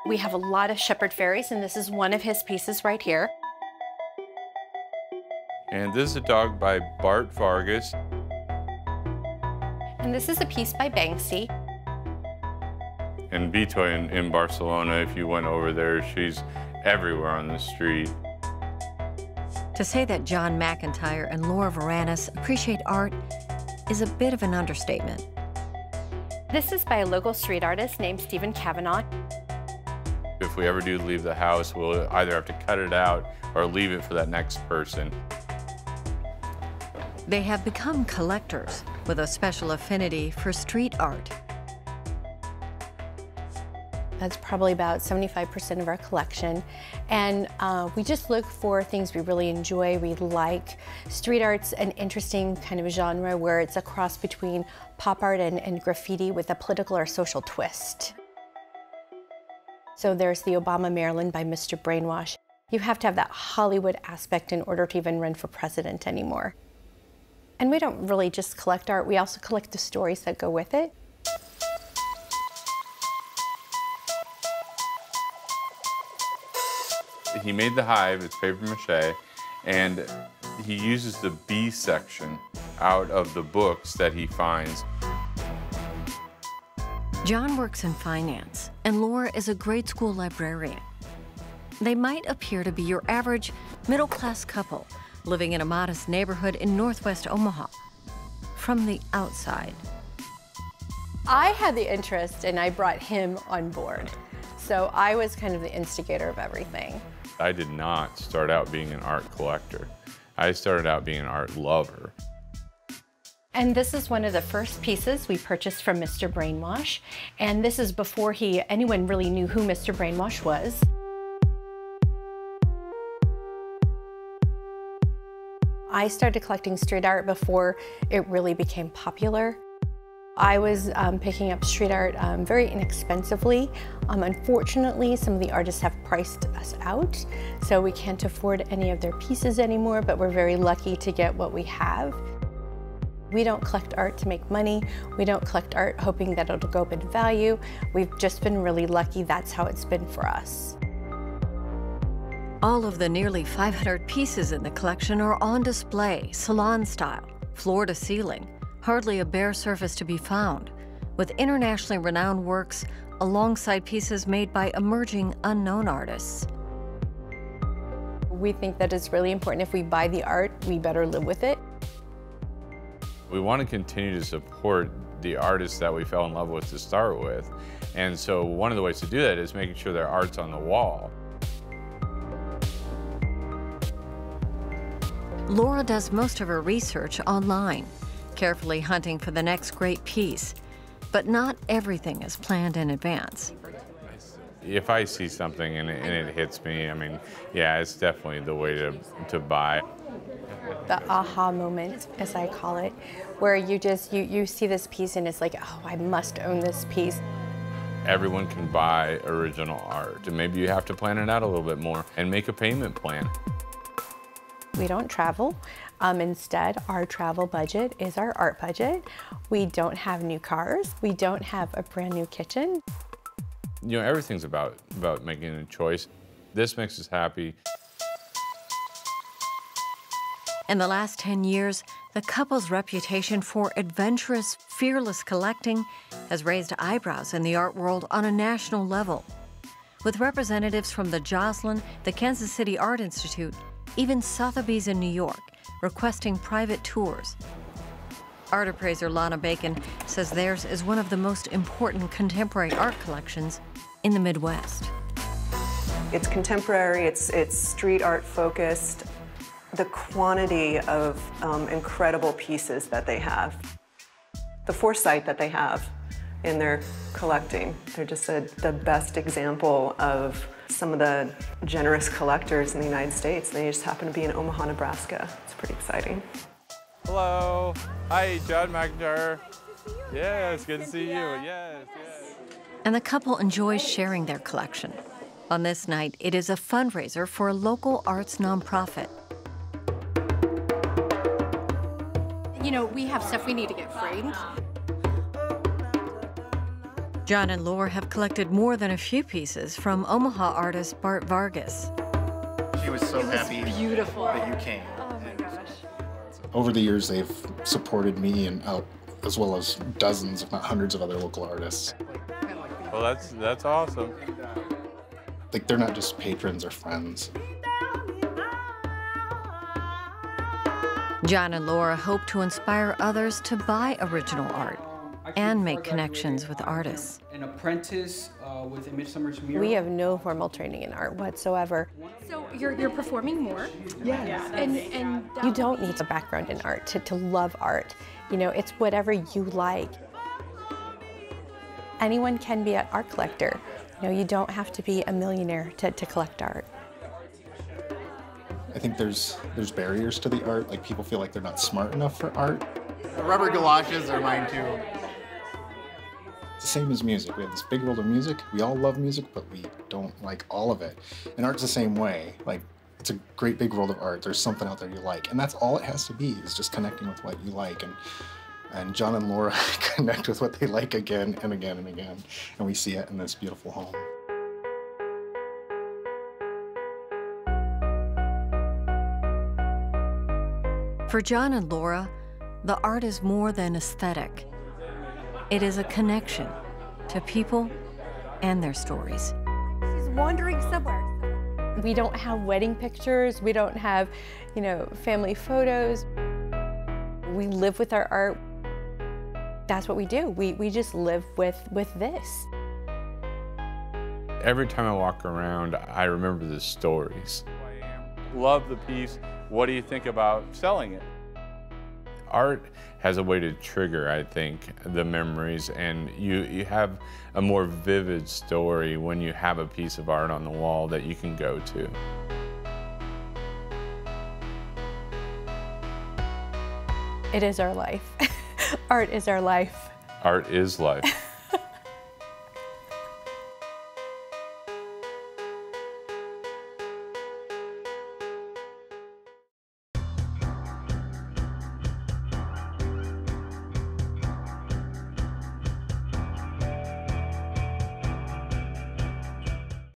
We have a lot of shepherd fairies, and this is one of his pieces right here. And this is a dog by Bart Vargas. And this is a piece by Banksy. And Bitoy in Barcelona, if you went over there, she's everywhere on the street. To say that John McIntyre and Laura Varanis appreciate art is a bit of an understatement. This is by a local street artist named Stephen Kavanaugh. If we ever do leave the house, we'll either have to cut it out or leave it for that next person. They have become collectors with a special affinity for street art. That's probably about 75% of our collection. And we just look for things we really enjoy. We like street art's an interesting kind of a genre where it's a cross between pop art and graffiti with a political or social twist. So there's the Obama Maryland by Mr. Brainwash. You have to have that Hollywood aspect in order to even run for president anymore. And we don't really just collect art, we also collect the stories that go with it. He made the hive, it's paper mache, and he uses the B section out of the books that he finds. John works in finance, and Laura is a grade school librarian. They might appear to be your average middle-class couple living in a modest neighborhood in Northwest Omaha. From the outside. I had the interest and I brought him on board. So I was kind of the instigator of everything. I did not start out being an art collector. I started out being an art lover. And this is one of the first pieces we purchased from Mr. Brainwash. And this is before anyone really knew who Mr. Brainwash was. I started collecting street art before it really became popular. I was picking up street art very inexpensively. Unfortunately, some of the artists have priced us out, so we can't afford any of their pieces anymore, but we're very lucky to get what we have. We don't collect art to make money. We don't collect art hoping that it'll go up in value. We've just been really lucky. That's how it's been for us. All of the nearly 500 pieces in the collection are on display, salon style, floor to ceiling, hardly a bare surface to be found, with internationally renowned works alongside pieces made by emerging unknown artists. We think that it's really important if we buy the art, we better live with it. We want to continue to support the artists that we fell in love with to start with. And so one of the ways to do that is making sure their art's on the wall. Laura does most of her research online, carefully hunting for the next great piece. But not everything is planned in advance. If I see something and it hits me, I mean, yeah, it's definitely the way to buy. The aha moment, as I call it, where you see this piece and it's like, oh, I must own this piece. Everyone can buy original art, and maybe you have to plan it out a little bit more and make a payment plan. We don't travel. Instead, our travel budget is our art budget. We don't have new cars. We don't have a brand new kitchen. You know, everything's about making a choice. This makes us happy. In the last 10 years, the couple's reputation for adventurous, fearless collecting has raised eyebrows in the art world on a national level, with representatives from the Joslin, the Kansas City Art Institute, even Sotheby's in New York, requesting private tours. Art appraiser Lana Bacon says theirs is one of the most important contemporary art collections in the Midwest. It's contemporary, it's street art focused. The quantity of incredible pieces that they have, the foresight that they have in their collecting. They're just the best example of some of the generous collectors in the United States. They just happen to be in Omaha, Nebraska. It's pretty exciting. Hello. Hi, John McIntyre. Yes, good to see you. Yes, yes. And the couple enjoys sharing their collection. On this night, it is a fundraiser for a local arts nonprofit. You know, we have stuff we need to get framed. John and Laura have collected more than a few pieces from Omaha artist Bart Vargas. She was so happy beautiful that you came. Oh my gosh. Over the years, they've supported me and as well as dozens, if not hundreds, of other local artists. Well, that's awesome. Like, they're not just patrons or friends. John and Laura hope to inspire others to buy original art and make connections with artists. An apprentice with Midsummer's Mural. We have no formal training in art whatsoever. So you're performing more? Yes. And You don't need a background in art to love art. You know, it's whatever you like. Anyone can be an art collector. You know, you don't have to be a millionaire to collect art. I think there's barriers to the art. Like, people feel like they're not smart enough for art. The rubber galoshes are mine too. It's the same as music. We have this big world of music. We all love music, but we don't like all of it. And art's the same way. Like, it's a great big world of art. There's something out there you like. And that's all it has to be, is just connecting with what you like. And John and Laura connect with what they like again and again and again. And we see it in this beautiful home. For John and Laura, the art is more than aesthetic. It is a connection to people and their stories. she's wandering somewhere. We don't have wedding pictures. We don't have, you know, family photos. We live with our art. That's what we do. We just live with this. Every time I walk around, I remember the stories. Love the piece. What do you think about selling it? Art has a way to trigger, I think, the memories, and you have a more vivid story when you have a piece of art on the wall that you can go to. It is our life. Art is our life. Art is life.